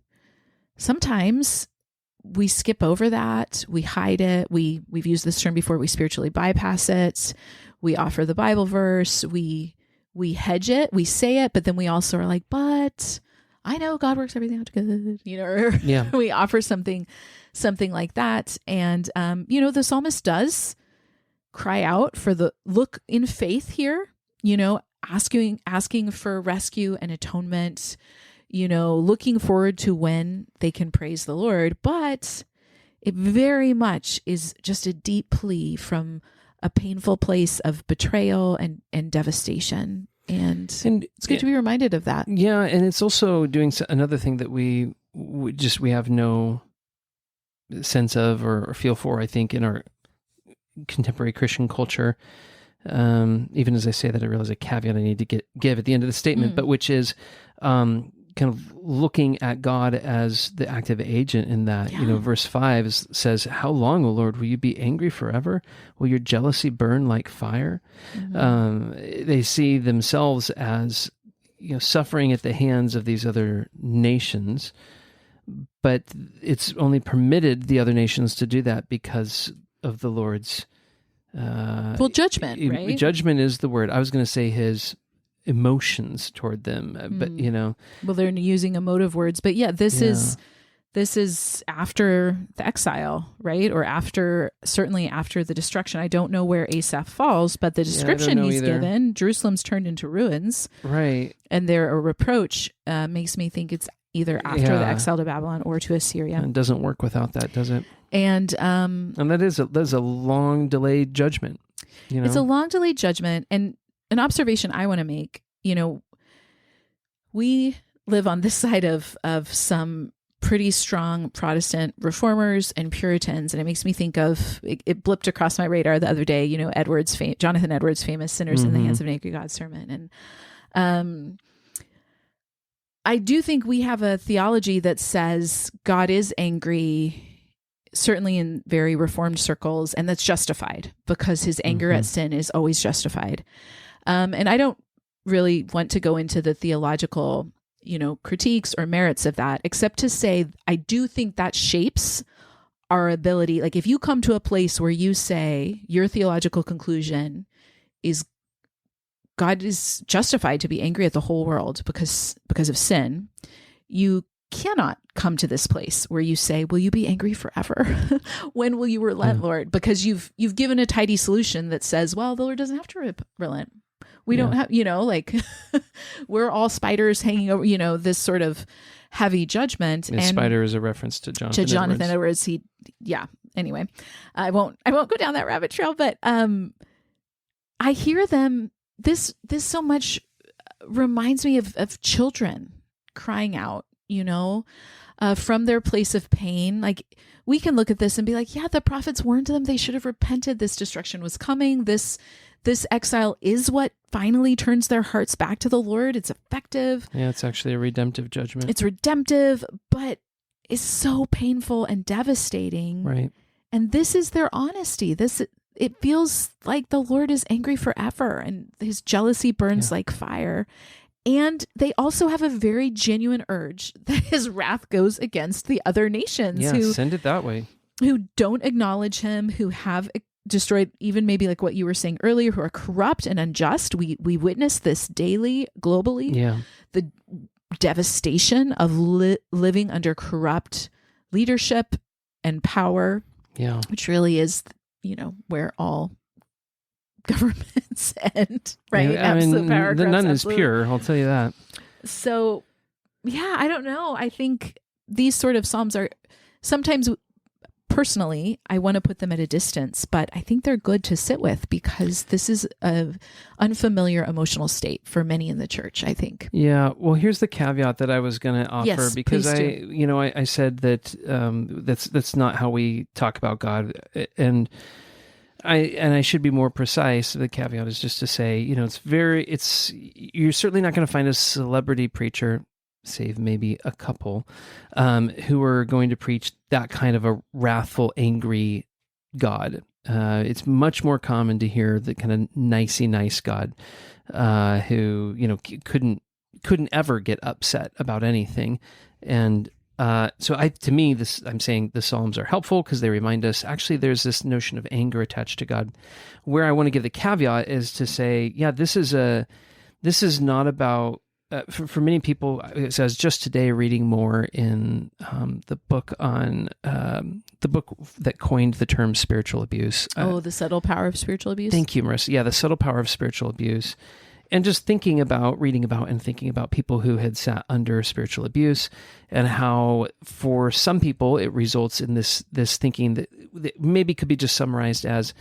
sometimes we skip over that. We hide it. We've used this term before. We spiritually bypass it. We offer the Bible verse. We hedge it. We say it, but then we also are like, but I know God works everything out good, or we offer something like that. And, the psalmist does cry out for the look in faith here, asking for rescue and atonement, looking forward to when they can praise the Lord. But it very much is just a deep plea from a painful place of betrayal and devastation. And it's good to be reminded of that. Yeah. And it's also doing another thing that we have no sense of or feel for, I think, in our contemporary Christian culture. Even as I say that, I realize a caveat I need to give at the end of the statement, but which is kind of looking at God as the active agent in that. Verse 5 says, "How long, O Lord, will you be angry forever? Will your jealousy burn like fire?" They see themselves as suffering at the hands of these other nations, but it's only permitted the other nations to do that because of the Lord's judgment, right? Judgment is the word. I was going to say his emotions toward them, but well, they're using emotive words, but this is after the exile, right? Or certainly after the destruction. I don't know where Asaph falls, but the description he's given, Jerusalem's turned into ruins, right? And a reproach makes me think it's either after the exile to Babylon or to Assyria. It doesn't work without that, does it? And that is a long delayed judgment. It's a long delayed judgment. And an observation I want to make, we live on this side of some pretty strong Protestant reformers and Puritans. And it makes me think of, it blipped across my radar the other day, Jonathan Edwards' famous Sinners in the Hands of an Angry God sermon. And I do think we have a theology that says God is angry, certainly in very reformed circles, and that's justified because his anger at sin is always justified. And I don't really want to go into the theological, critiques or merits of that, except to say, I do think that shapes our ability. Like if you come to a place where you say your theological conclusion is God is justified to be angry at the whole world because of sin, you cannot come to this place where you say, will you be angry forever? When will you relent, Lord? Because you've given a tidy solution that says, well, the Lord doesn't have to relent. We don't have, we're all spiders hanging over, this sort of heavy judgment. And spider is a reference to Jonathan Edwards. Anyway, I won't go down that rabbit trail, but I hear them. This so much reminds me of children crying out, from their place of pain. Like we can look at this and be like, yeah, the prophets warned them. They should have repented. This destruction was coming. This exile is what finally turns their hearts back to the Lord. It's effective. Yeah, it's actually a redemptive judgment. It's redemptive, but it's so painful and devastating. Right. And this is their honesty. This it feels like the Lord is angry forever and his jealousy burns like fire. And they also have a very genuine urge that his wrath goes against the other nations who send it that way, who don't acknowledge him, who have destroyed, even maybe like what you were saying earlier, who are corrupt and unjust. We witness this daily, globally. Yeah. The devastation of living under corrupt leadership and power. Yeah. Which really is, where all governments end, right? Yeah, absolute power. None is pure, I'll tell you that. So, yeah, I don't know. I think these sort of Psalms are sometimes, personally, I want to put them at a distance, but I think they're good to sit with because this is an unfamiliar emotional state for many in the church, I think. Yeah. Well, here's the caveat that I was going to offer, because I said that that's not how we talk about God, and I should be more precise. The caveat is just to say, you're certainly not going to find a celebrity preacher, save maybe a couple, who are going to preach that kind of a wrathful, angry God. It's much more common to hear the kind of nicey nice God, who couldn't ever get upset about anything, and I'm saying the Psalms are helpful because they remind us, actually, there's this notion of anger attached to God. Where I want to give the caveat is to say, this is not about, for many people, I was just today reading more in the book that coined the term spiritual abuse. The subtle power of spiritual abuse? Thank you, Marissa. Yeah, the subtle power of spiritual abuse. And just reading about and thinking about people who had sat under spiritual abuse, and how for some people it results in this thinking that maybe could be just summarized as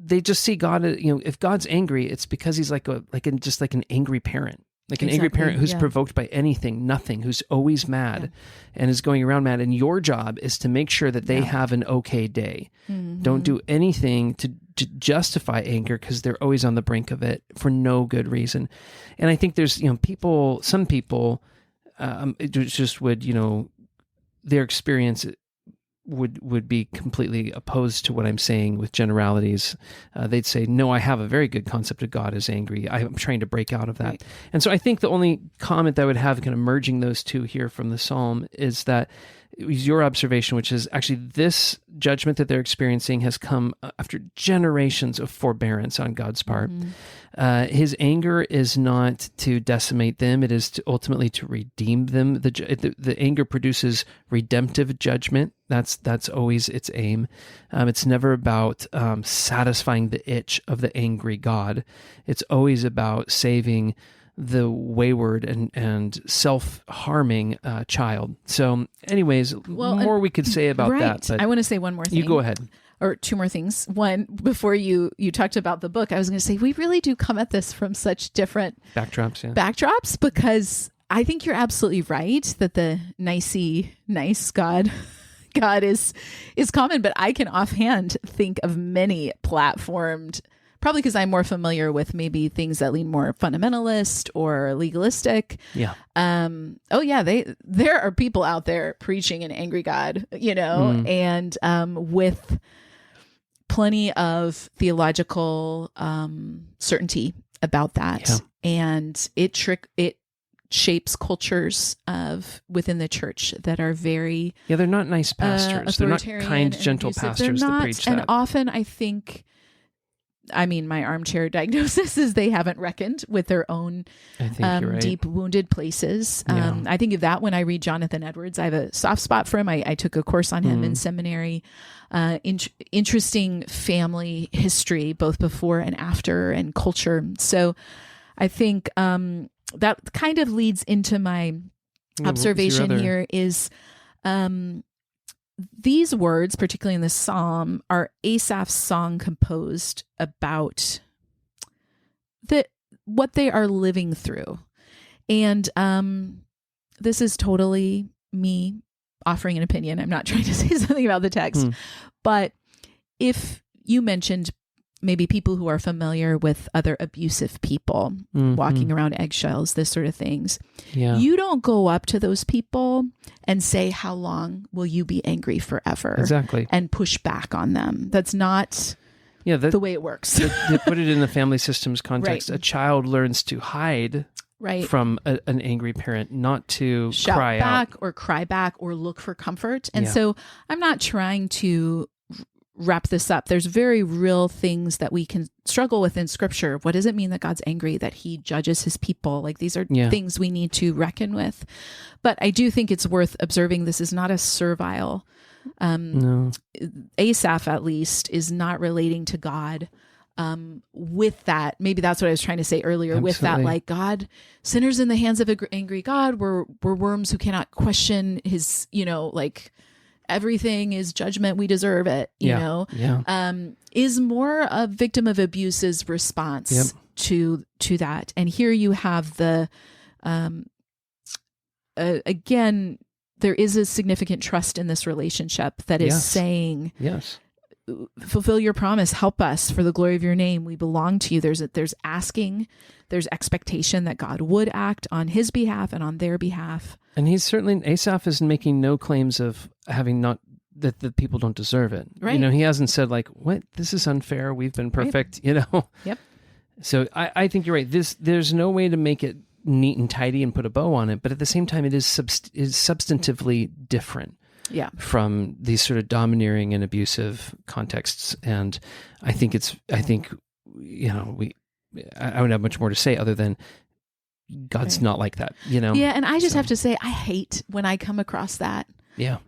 they just see God. If God's angry, it's because he's like an angry parent. Like an angry parent who's provoked by nothing, who's always mad and is going around mad. And your job is to make sure that they have an okay day. Mm-hmm. Don't do anything to justify anger, because they're always on the brink of it for no good reason. And I think there's, some people, it just would, their experience would be completely opposed to what I'm saying with generalities. They'd say, no, I have a very good concept of God as angry. I'm trying to break out of that. Right. And so I think the only comment that I would have kind of merging those two here from the Psalm is that it was your observation, which is actually this judgment that they're experiencing has come after generations of forbearance on God's part. Mm-hmm. His anger is not to decimate them; it is ultimately to redeem them. The anger produces redemptive judgment. That's always its aim. It's never about satisfying the itch of the angry God. It's always about saving the wayward and self-harming child. So anyways, more we could say about that. But I want to say one more thing. You go ahead. Or two more things. One, before you talked about the book, I was going to say, we really do come at this from such different backdrops, because I think you're absolutely right that the nice God is common, but I can offhand think of many platformed, probably because I'm more familiar with maybe things that lean more fundamentalist or legalistic. Yeah. There are people out there preaching an angry God, and with plenty of theological certainty about that. Yeah. And it shapes cultures within the church that are very they're not nice pastors. They're not kind, gentle pastors that preach that. And often I think, my armchair diagnosis is they haven't reckoned with their own deep wounded places. I think of that when I read Jonathan Edwards. I have a soft spot for him. I took a course on him in seminary. Interesting family history, both before and after, and culture. So I think that kind of leads into my observation here is these words, particularly in this psalm, are Asaph's song composed about what they are living through. And this is totally me offering an opinion. I'm not trying to say something about the text. But if you mentioned maybe people who are familiar with other abusive people, walking around eggshells, this sort of things. Yeah. You don't go up to those people and say, how long will you be angry forever? Exactly. And push back on them. That's not Yeah, the way it works. To put it in the family systems context, Right. a child learns to hide Right. from an angry parent, not to Shout cry back out. or cry back or look for comfort. And Yeah. so I'm not trying to wrap this up. There's very real things that we can struggle with in scripture. What does it mean that God's angry, that he judges his people? Like, these are things we need to reckon with. But I do think it's worth observing this is not a servile. No. Asaph, at least, is not relating to God with that. Maybe that's what I was trying to say earlier. Absolutely. With that, like, God, sinners in the hands of an angry God, we're worms who cannot question his, like, everything is judgment, we deserve it, is more a victim of abuse's response to that. And here you have the, again, there is a significant trust in this relationship that is saying, yes, fulfill your promise, help us for the glory of your name. We belong to you. There's asking, there's expectation that God would act on his behalf and on their behalf. And Asaph is making no claims of having not, that the people don't deserve it. Right. He hasn't said like, what, this is unfair, we've been perfect, Yep. So I think you're right. There's no way to make it neat and tidy and put a bow on it, but at the same time, it is substantively different from these sort of domineering and abusive contexts. And I wouldn't have much more to say other than God's not like that, Yeah, and I just have to say, I hate when I come across that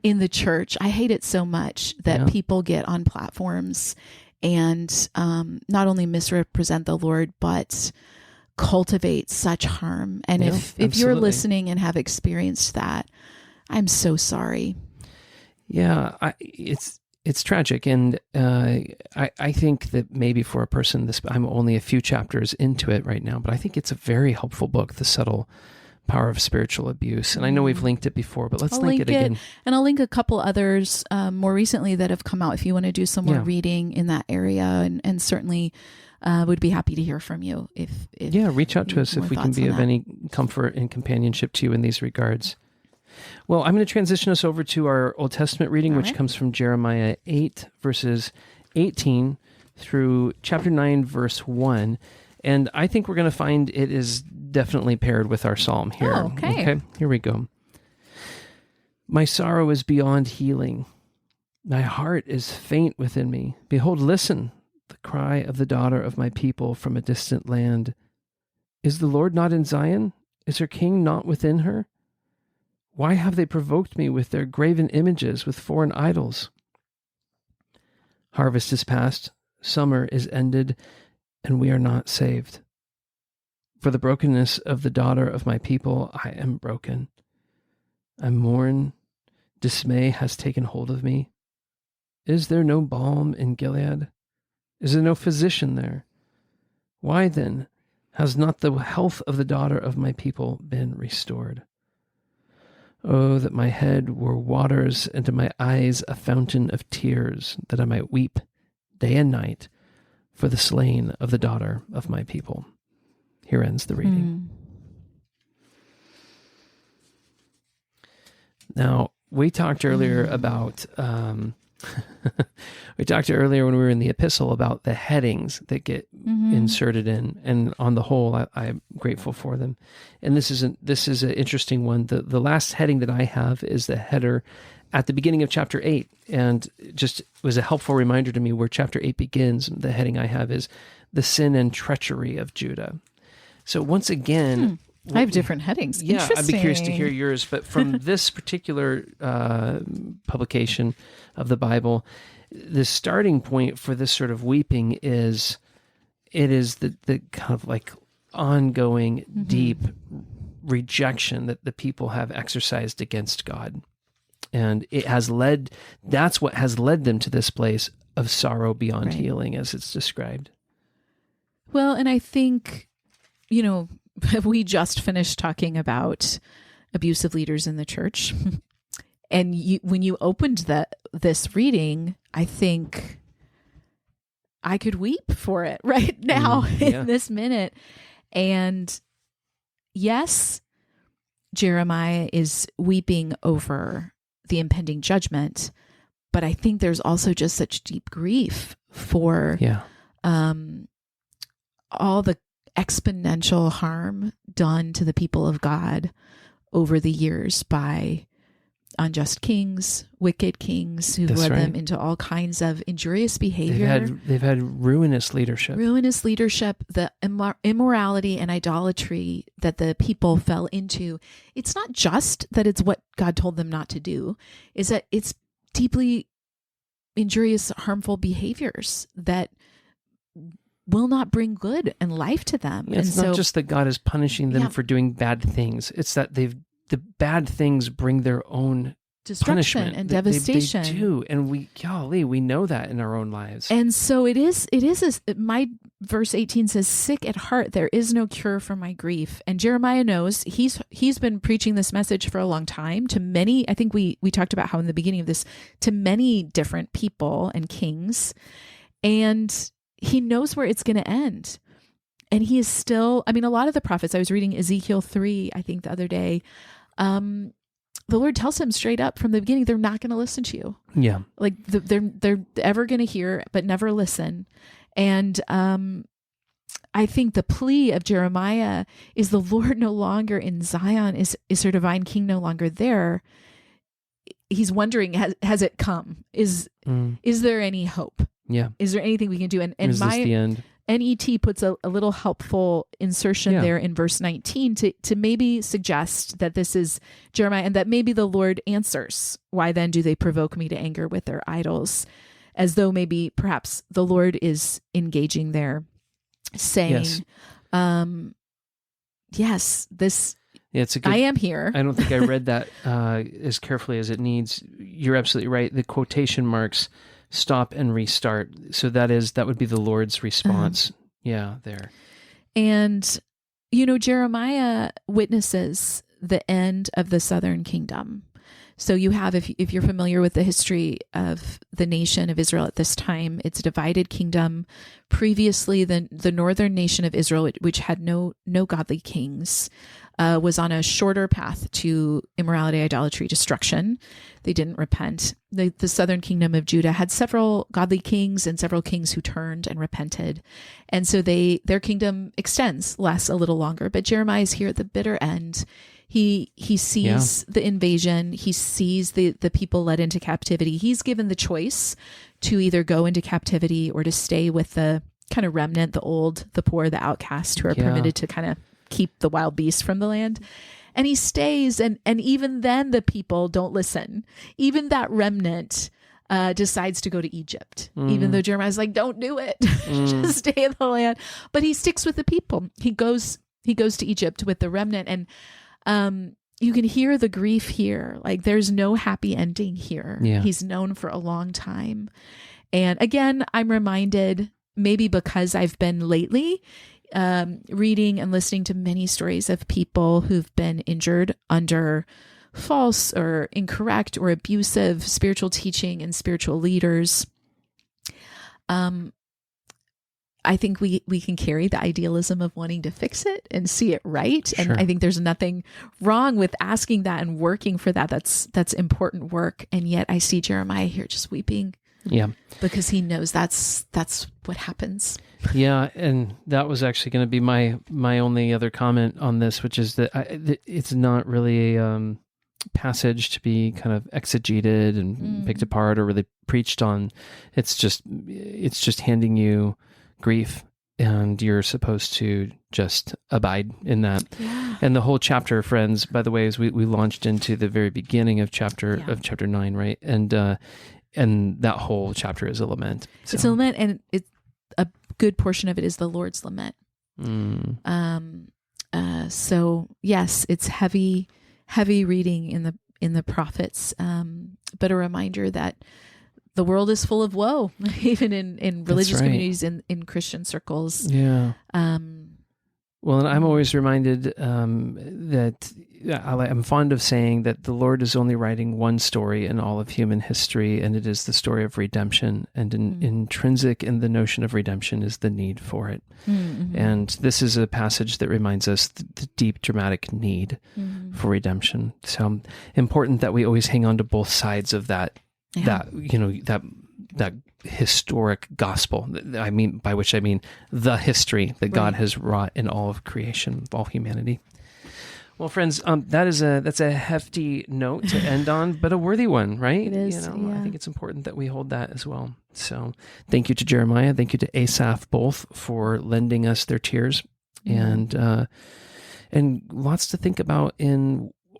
in the church. I hate it so much that people get on platforms and not only misrepresent the Lord, but cultivate such harm. And if you're listening and have experienced that, I'm so sorry. Yeah, it's tragic, and I think that maybe for a person, I'm only a few chapters into it right now, but I think it's a very helpful book, The Subtle Power of Spiritual Abuse. And I know we've linked it before, but let's link it again. And I'll link a couple others more recently that have come out if you want to do some more reading in that area, and certainly would be happy to hear from you. If reach out to us if we can be of any comfort and companionship to you in these regards. Well, I'm going to transition us over to our Old Testament reading, which comes from Jeremiah 8, verses 18 through chapter 9, verse 1. And I think we're going to find it is definitely paired with our psalm here. Oh, okay. Here we go. My sorrow is beyond healing. My heart is faint within me. Behold, listen, the cry of the daughter of my people from a distant land. Is the Lord not in Zion? Is her king not within her? Why have they provoked me with their graven images, with foreign idols? Harvest is past, summer is ended, and we are not saved. For the brokenness of the daughter of my people, I am broken. I mourn, dismay has taken hold of me. Is there no balm in Gilead? Is there no physician there? Why then has not the health of the daughter of my people been restored? Oh, that my head were waters, and to my eyes a fountain of tears, that I might weep day and night for the slain of the daughter of my people. Here ends the reading. Now, we talked earlier about, we talked earlier when we were in the epistle about the headings that get inserted in, and on the whole, I'm grateful for them. And this is an interesting one. The last heading that I have is the header at the beginning of chapter 8, and just was a helpful reminder to me where chapter 8 begins. The heading I have is the sin and treachery of Judah. So once again, I have different headings. Yeah, I'd be curious to hear yours. But from this particular publication of the Bible, the starting point for this sort of weeping is the kind of like ongoing, deep rejection that the people have exercised against God. And that's what has led them to this place of sorrow beyond healing, as it's described. Well, and I think, we just finished talking about abusive leaders in the church. And when you opened this reading, I think I could weep for it right now in this minute. And yes, Jeremiah is weeping over the impending judgment, But I think there's also just such deep grief for all the exponential harm done to the people of God over the years by unjust kings, wicked kings who led them into all kinds of injurious behavior. They've had ruinous leadership. The immorality and idolatry that the people fell into. It's not just that it's what God told them not to do, is that it's deeply injurious, harmful behaviors that will not bring good and life to them. Yeah, it's not just that God is punishing them for doing bad things. It's that the bad things bring their own destruction punishment and devastation. They do, and we know that in our own lives. And so my verse 18 says, "Sick at heart, there is no cure for my grief." And Jeremiah knows he's been preaching this message for a long time to many. I think we talked about how in the beginning of this, to many different people and kings, and he knows where it's going to end. And he is still, a lot of the prophets, I was reading Ezekiel 3, I think the other day, the Lord tells him straight up from the beginning, they're not going to listen to you. Yeah. Like they're ever going to hear, but never listen. And I think the plea of Jeremiah is the Lord no longer in Zion, is her divine king no longer there. He's wondering, has it come? Is there any hope? Yeah. Is there anything we can do? And is this the end? NET puts a little helpful insertion there in verse 19 to maybe suggest that this is Jeremiah and that maybe the Lord answers, "Why then do they provoke me to anger with their idols?" As though maybe perhaps the Lord is engaging there, saying, yes, this... Yeah, it's a good, I am here. I don't think I read that as carefully as it needs. You're absolutely right. The quotation marks stop and restart. So that would be the Lord's response. There. And, Jeremiah witnesses the end of the southern kingdom. So you have, if you're familiar with the history of the nation of Israel at this time, it's a divided kingdom. Previously, the northern nation of Israel, which had no godly kings, was on a shorter path to immorality, idolatry, destruction. They didn't repent. The southern kingdom of Judah had several godly kings and several kings who turned and repented. And so their kingdom lasts a little longer. But Jeremiah is here at the bitter end. He sees the invasion. He sees the people led into captivity. He's given the choice to either go into captivity or to stay with the kind of remnant, the old, the poor, the outcast, who are permitted to kind of keep the wild beasts from the land. And he stays, and even then the people don't listen. Even that remnant decides to go to Egypt, even though Jeremiah's like, "Don't do it, just stay in the land." But he sticks with the people. He goes to Egypt with the remnant, and you can hear the grief here. Like, there's no happy ending here. Yeah. He's known for a long time. And again, I'm reminded, maybe because I've been lately reading and listening to many stories of people who've been injured under false or incorrect or abusive spiritual teaching and spiritual leaders. I think we can carry the idealism of wanting to fix it and see it right. Sure. And I think there's nothing wrong with asking that and working for that. That's important work. And yet I see Jeremiah here just weeping. Yeah. Because he knows that's what happens. Yeah. And that was actually going to be my only other comment on this, which is that it's not really a passage to be kind of exegeted and picked apart or really preached on. It's just handing you grief, and you're supposed to just abide in that. Yeah. And the whole chapter, friends, by the way, is we launched into the very beginning of chapter 9, right? And that whole chapter is a lament. So. It's a lament, and a good portion of it is the Lord's lament. So yes, it's heavy reading in the prophets, but a reminder that the world is full of woe, even in religious communities, in Christian circles. Yeah. Well, and I'm always reminded that I'm fond of saying that the Lord is only writing one story in all of human history, and it is the story of redemption. And intrinsic in the notion of redemption is the need for it. Mm-hmm. And this is a passage that reminds us the deep, dramatic need for redemption. So important that we always hang on to both sides of that that, that historic gospel. I mean, by which I mean the history that God has wrought in all of creation, all humanity. Well, friends, that's a hefty note to end on, but a worthy one, right? It is. I think it's important that we hold that as well. So thank you to Jeremiah. Thank you to Asaph both for lending us their tears, and lots to think about.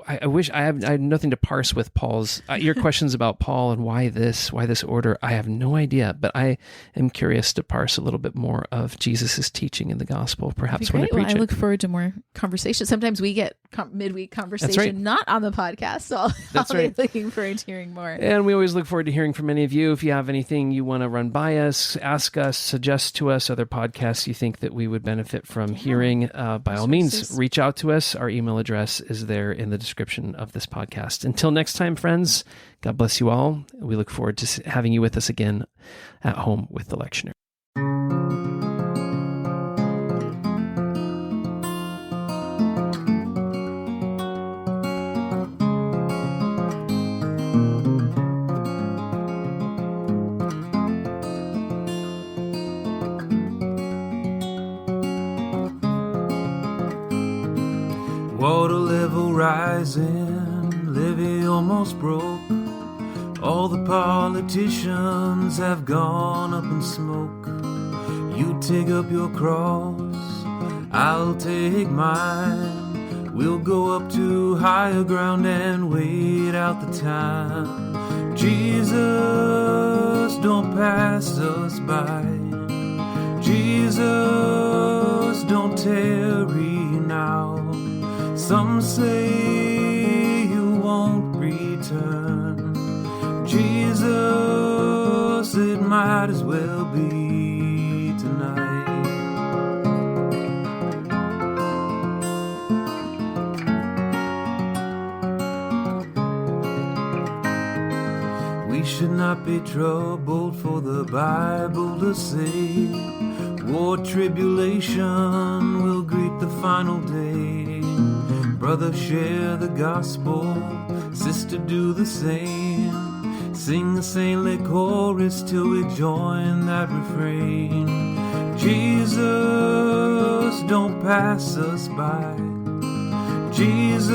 I wish I had nothing to parse with Paul's, your questions about Paul and why this order. I have no idea, but I am curious to parse a little bit more of Jesus's teaching in the gospel, perhaps when I preach I look forward to more conversation. Sometimes we get midweek conversation, not on the podcast. So I'll be looking forward to hearing more. And we always look forward to hearing from any of you. If you have anything you want to run by us, ask us, suggest to us other podcasts you think that we would benefit from hearing, by all means, reach out to us. Our email address is there in the description of this podcast. Until next time, friends, God bless you all. We look forward to having you with us again at home with the lectionary. Water level rising, levee almost broke. All the politicians have gone up in smoke. You take up your cross, I'll take mine. We'll go up to higher ground and wait out the time. Jesus, don't pass us by. Jesus, don't tarry now. Some say you won't return. Jesus, it might as well be tonight. We should not be troubled, for the Bible does say war tribulation will greet the final day. Brother, share the gospel. Sister, do the same. Sing a saintly chorus till we join that refrain. Jesus, don't pass us by. Jesus,